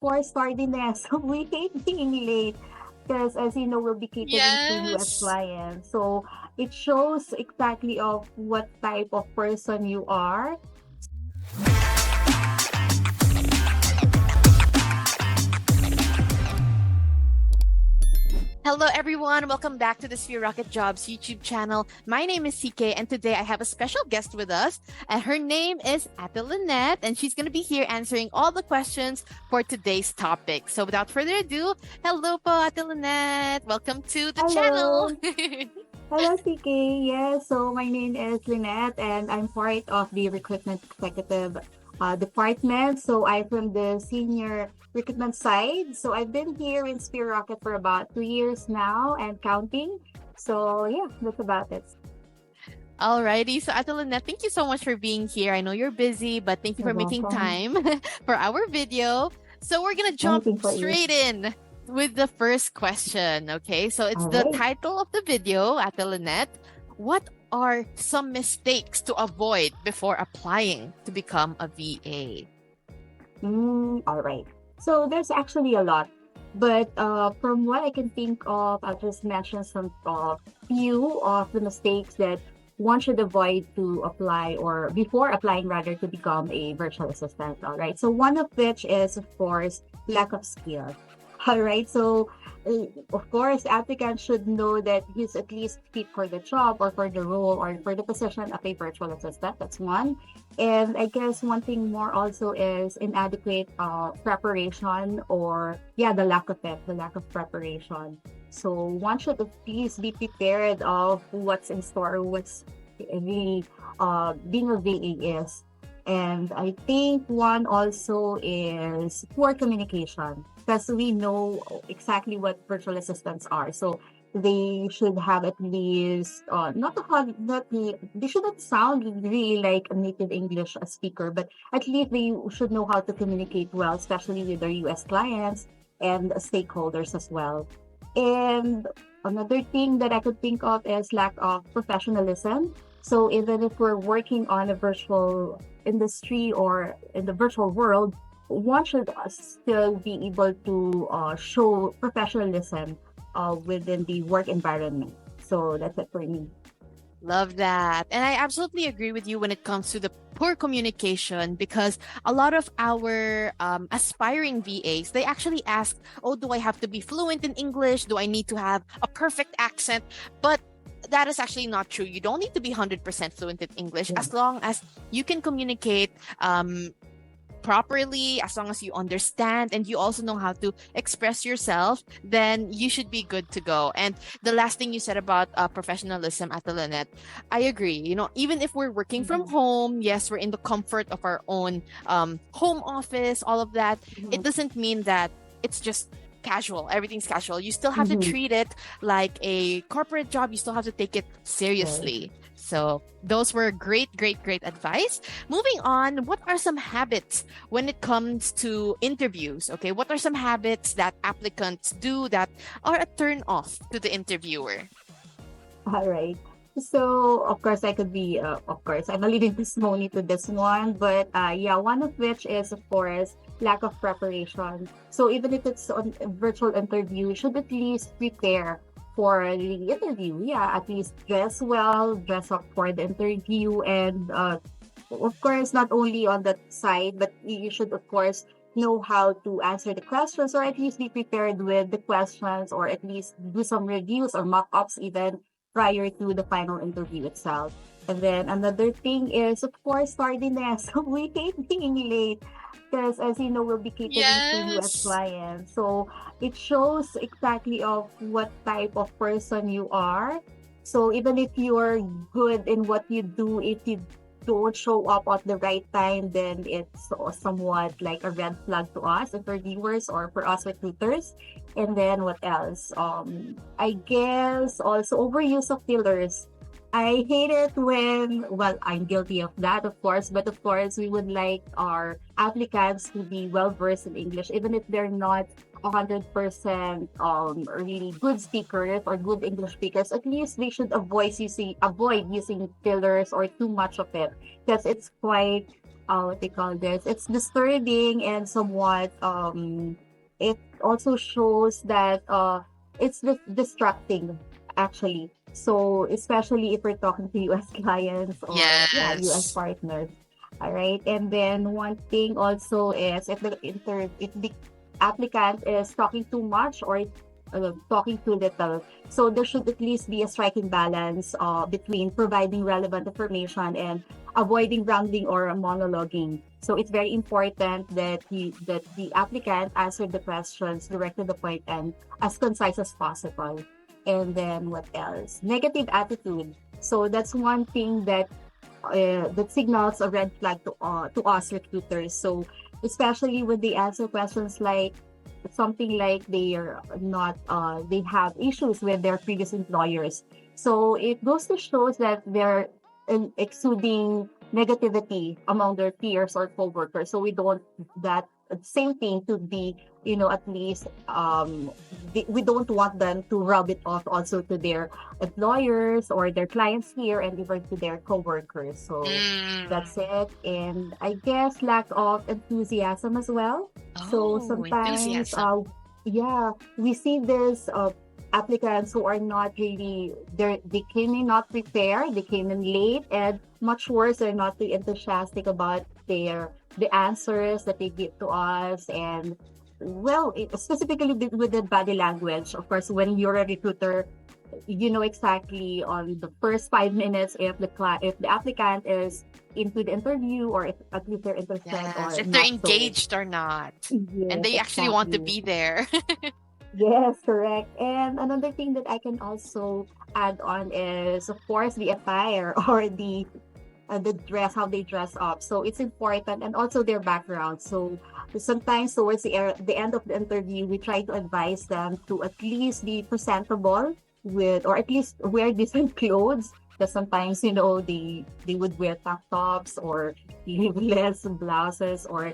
course, tardiness. We hate being late because, as you know, we'll be catering to US Yes. clients. So it shows exactly of what type of person you are. Hello, everyone. Welcome back to the Sphere Rocket Jobs YouTube channel. My name is CK, and today I have a special guest with us. And her name is Ate Lynette, and she's going to be here answering all the questions for today's topic. So, without further ado, hello po, Ate Lynette. Welcome to the channel. Hello. Hello, CK. Yes, so my name is Lynette, and I'm part of the recruitment executive department. So I'm from the senior recruitment side. So I've been here in Spear Rocket for about 2 years now and counting. So yeah, that's about it. Alrighty, so Ate Lynette, thank you so much for being here. I know you're busy, but thank you You're for making welcome. time for our video. So we're gonna jump Anything for you. straight in with the first question. Okay, so it's All the right. title of the video, Ate Lynette. What are some mistakes to avoid before applying to become a VA? All right. So there's actually a lot. But from what I can think of, I'll just mention some few of the mistakes that one should avoid to apply or before applying rather to become a virtual assistant. All right. So one of which is, of course, lack of skill. All right. So of course, applicants should know that he's at least fit for the job or for the role or for the position of a virtual assistant. That's one. And I guess one thing more also is inadequate preparation or yeah, the lack of it, the lack of preparation. So one should at least be prepared of what's in store, what's really being a VA is. And I think one also is poor communication because we know exactly what virtual assistants are. So they should have at least not a not they shouldn't sound really like a native English speaker, but at least they should know how to communicate well, especially with their US clients and stakeholders as well. And another thing that I could think of is lack of professionalism. So even if we're working on a virtual industry or in the virtual world, one should still be able to show professionalism within the work environment. So that's it for me. Love that. And I absolutely agree with you when it comes to the poor communication because a lot of our aspiring VAs, they actually ask, oh, do I have to be fluent in English? Do I need to have a perfect accent? But that is actually not true. You don't need to be 100% fluent in English Yeah. as long as you can communicate properly, as long as you understand and you also know how to express yourself, then you should be good to go. And the last thing you said about professionalism, at the Lynette, I agree. You know, even if we're working from Mhm. home, yes, we're in the comfort of our own home office, all of that, it Mhm. doesn't mean that it's just casual. Everything's casual. You still have to Mhm. treat it like a corporate job. You still have to take it Right. seriously. So those were great, great, great advice. Moving on, what are some habits when it comes to interviews? Okay, what are some habits that applicants do that are a turn off to the interviewer? All right. So, of course, I could be, of course, I'm a little testimony to this one, but yeah, one of which is, of course, lack of preparation. So, even if it's on a virtual interview, you should at least prepare for the interview. Yeah, at least dress well, dress up for the interview, and of course, not only on that side, but you should, of course, know how to answer the questions or at least be prepared with the questions or at least do some reviews or mock-ups even prior to the final interview itself. And then another thing is, of course, tardiness. We hate being late because, as you know, we'll be catering to US Yes. clients. So it shows exactly of what type of person you are. So even if you're good in what you do, if you don't show up at the right time, then it's somewhat like a red flag to us interviewers or for us recruiters. And then what else? I guess also overuse of fillers. I hate it when, well, I'm guilty of that, of course, but of course, we would like our applicants to be well versed in English, even if they're not 100% really good speakers or good English speakers. At least they should avoid using fillers or too much of it because it's quite what they call this, it's disturbing and somewhat it also shows that it's distracting actually. So especially if we're talking to US clients or yeah, US Yes. partners. All right. And then one thing also is if the applicant is talking too much or talking too little. So there should at least be a striking balance between providing relevant information and avoiding rambling or monologuing. So it's very important that the applicant answer the questions direct to the point and as concise as possible. And then what else? Negative attitude. So that's one thing that signals a red flag to us recruiters. So especially when they answer questions like something like they have issues with their previous employers. So it goes to shows that they're exuding negativity among their peers or coworkers. So we don't that same thing to be, at least we don't want them to rub it off also to their employers or their clients here and even to their coworkers. So Mm. that's it. And I guess lack of enthusiasm as well. So Oh, sometimes, enthusiasm. yeah, we see this applicants who are not really they came in not prepared, they came in late, and much worse, they're not too enthusiastic about the answers that they give to us. And well, specifically with the body language, of course, when you're a recruiter, you know exactly on the first 5 minutes if if the applicant is into the interview or if at least they're interested Yes, or if they're not so. engaged or not. And Yes, they actually want to exactly. be there. Yes, correct. And another thing that I can also add on is, of course, the attire or the dress, how they dress up. So it's important, and also their background. So sometimes towards the end of the interview, we try to advise them to at least be presentable with, or at least wear decent clothes. Because sometimes, they would wear tank tops or sleeveless blouses, or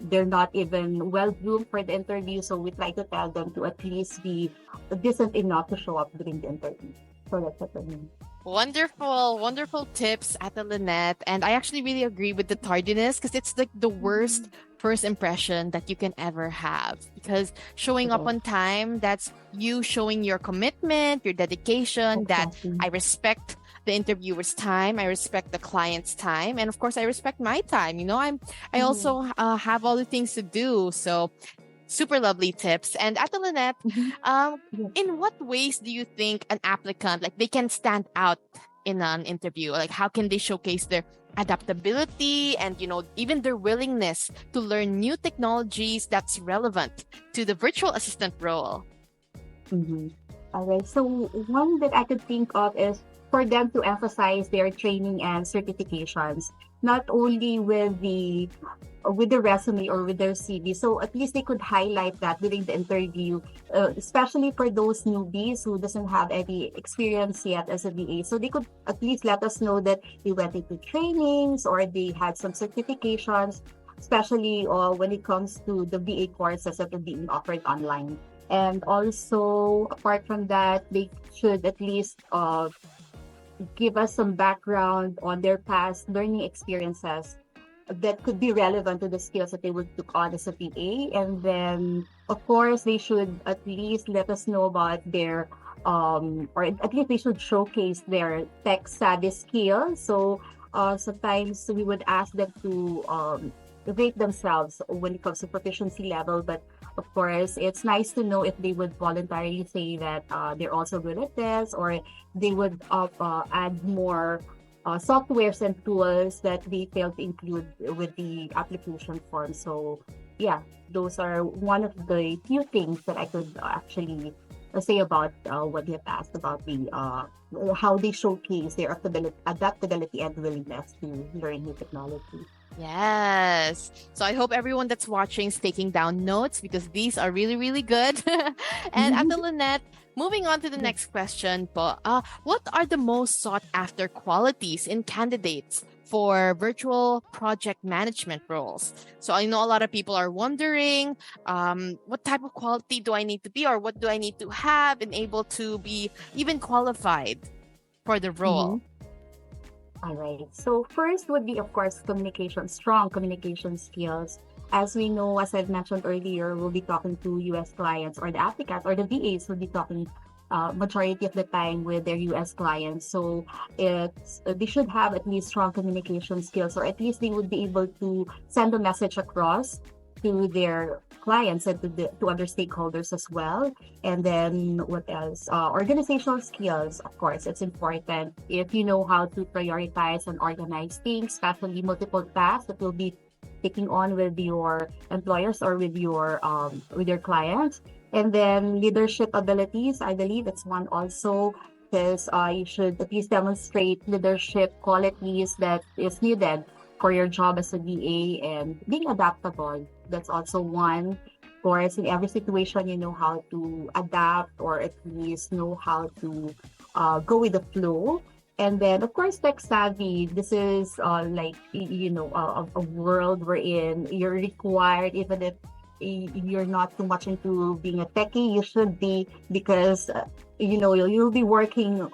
they're not even well groomed for the interview. So we try to tell them to at least be decent enough to show up during the interview. So that's what I mean. Wonderful, wonderful tips, Ate Lynette. And I actually really agree with the tardiness because it's like the worst Mhm. first impression that you can ever have. Because showing up Correct. on time, that's you showing your commitment, your dedication, that Exactly. I respect the interviewer's time, I respect the client's time, and of course I respect my time. I Mhm. also have other things to do. So super lovely tips. And Ate Lynette, Mhm. um, Yes. in what ways do you think an applicant, like they can stand out in an interview? Like how can they showcase their adaptability and, even their willingness to learn new technologies that's relevant to the virtual assistant role? Mhm. All right. So one that I could think of is for them to emphasize their training and certifications, not only with the resume or with their CV. So at least they could highlight that during the interview, especially for those newbies who doesn't have any experience yet as a VA. So they could at least let us know that they went into trainings or they had some certifications, especially when it comes to the VA courses that are being offered online. And also, apart from that, they should at least give us some background on their past learning experiences that could be relevant to the skills that they would took on as a PA. And then, of course, they should at least let us know about their, or at least they should showcase their tech savvy skills. So sometimes we would ask them to rate themselves when it comes to proficiency level. But of course, it's nice to know if they would voluntarily say that they're also good at this, or they would add more softwares and tools that they failed to include with the application form. So, yeah, those are one of the few things that I could actually say about what you have asked about the how they showcase their adaptability and willingness to learn new technology. Yes. So I hope everyone that's watching is taking down notes because these are really, really good. And Ate Lynette, moving on to the Yeah. next question, what are the most sought after qualities in candidates for virtual project management roles? So I know a lot of people are wondering, what type of quality do I need to be, or what do I need to have and able to be even qualified for the Mm-hmm. role? All right. So first would be, of course, communication, strong communication skills. As we know, as I've mentioned earlier, we'll be talking to U.S. clients, or the applicants or the VAs will be talking majority of the time with their U.S. clients. So they should have at least strong communication skills, or at least they would be able to send a message across to their clients and to other stakeholders as well. And then what else? Organizational skills, of course, it's important. If you know how to prioritize and organize things, especially multiple tasks that will be taking on with your employers or with your clients. And then leadership abilities, I believe it's one also, because you should at least demonstrate leadership qualities that is needed for your job as a VA, and being adaptable. That's also one. Of course, in every situation, you know how to adapt, or at least know how to go with the flow. And then, of course, tech savvy. This is like, a world wherein you're required, even if you're not too much into being a techie, you should be, because, you'll be working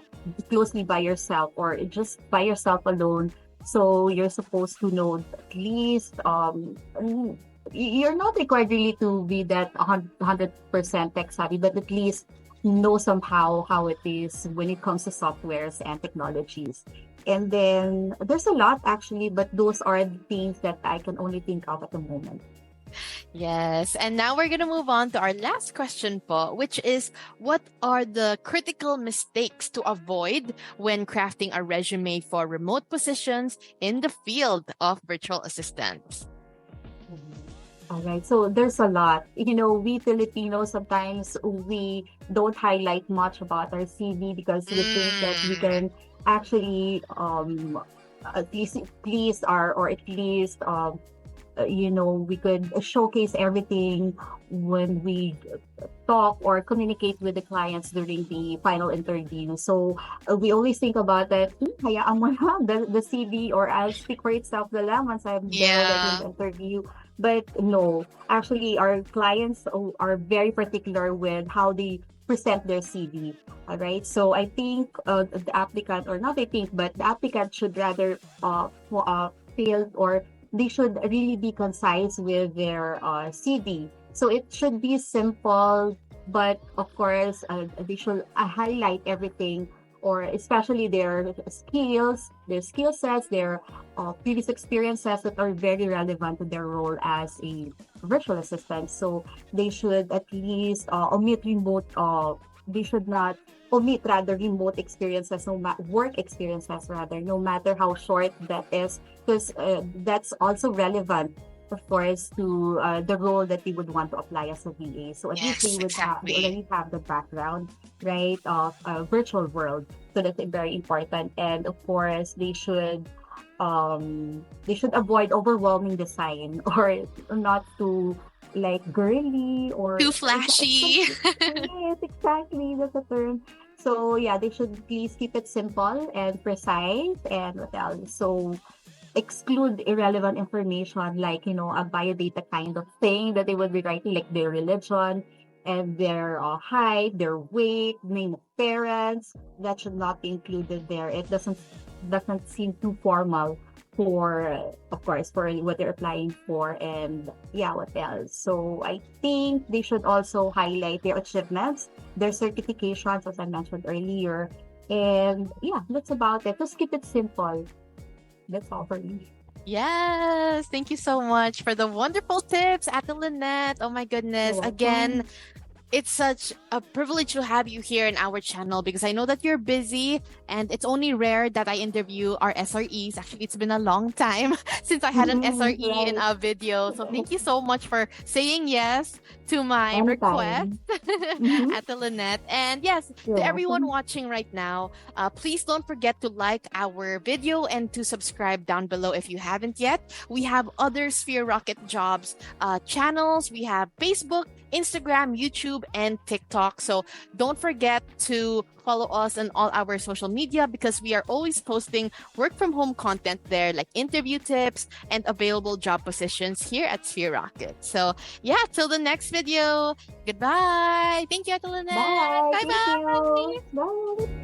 closely by yourself, or just by yourself alone. So you're supposed to know at least, you're not required really to be that 100% tech savvy, but at least know somehow how it is when it comes to softwares and technologies. And then there's a lot actually, but those are the things that I can only think of at the moment. Yes. And now we're going to move on to our last question po, which is, what are the critical mistakes to avoid when crafting a resume for remote positions in the field of virtual assistants? All right, so there's a lot. We Filipinos, sometimes we don't highlight much about our CV because we think that we can actually at least please our, or at least we could showcase everything when we talk or communicate with the clients during the final interview. So we always think about that, hayaan mo na, the CV, or I'll speak for itself na lang once I'm there already in the interview. But no, actually, our clients are very particular with how they present their CV. All right. So I think the applicant, or not I think, but the applicant should rather feel, or they should really be concise with their CV. So it should be simple, but of course, they should highlight everything, or especially their skills, their skill sets, their previous experiences that are very relevant to their role as a virtual assistant. So they should at least omit remote, they should not omit rather remote experiences, work experiences rather, no matter how short that is, because that's also relevant, of course, to the role that they would want to apply as a VA. So at least they would they already have the background, right, of a virtual world. So that's very important. And of course, they should avoid overwhelming design, or not too like girly, or too flashy. Yes, exactly, that's the term. So yeah, they should please keep it simple and precise. And what else? So exclude irrelevant information, like a biodata kind of thing that they would be writing, like their religion and their height, their weight, name of parents. That should not be included there. It doesn't seem too formal for, of course, for what they're applying for. And yeah, what else? So I think they should also highlight their achievements, their certifications, as I mentioned earlier. And yeah, that's about it. Just keep it simple. That's all for me. Yes, thank you so much for the wonderful tips, Ate Lynette. Oh my goodness. Again, it's such a privilege to have you here in our channel, because I know that you're busy, and it's only rare that I interview our SREs. Actually, it's been a long time since I had an SRE in a video. So thank you so much for saying yes to my request, Ate Lynette. And yes, to everyone watching right now, please don't forget to like our video and to subscribe down below if you haven't yet. We have other Sphere Rocket Jobs channels. We have Facebook, Instagram, YouTube, and TikTok. So don't forget to follow us on all our social media, because we are always posting work from home content there, like interview tips and available job positions here at Sphere Rocket. So yeah, till the next video. Goodbye. Thank you, Ate Lynette. Bye. Bye-bye. Bye.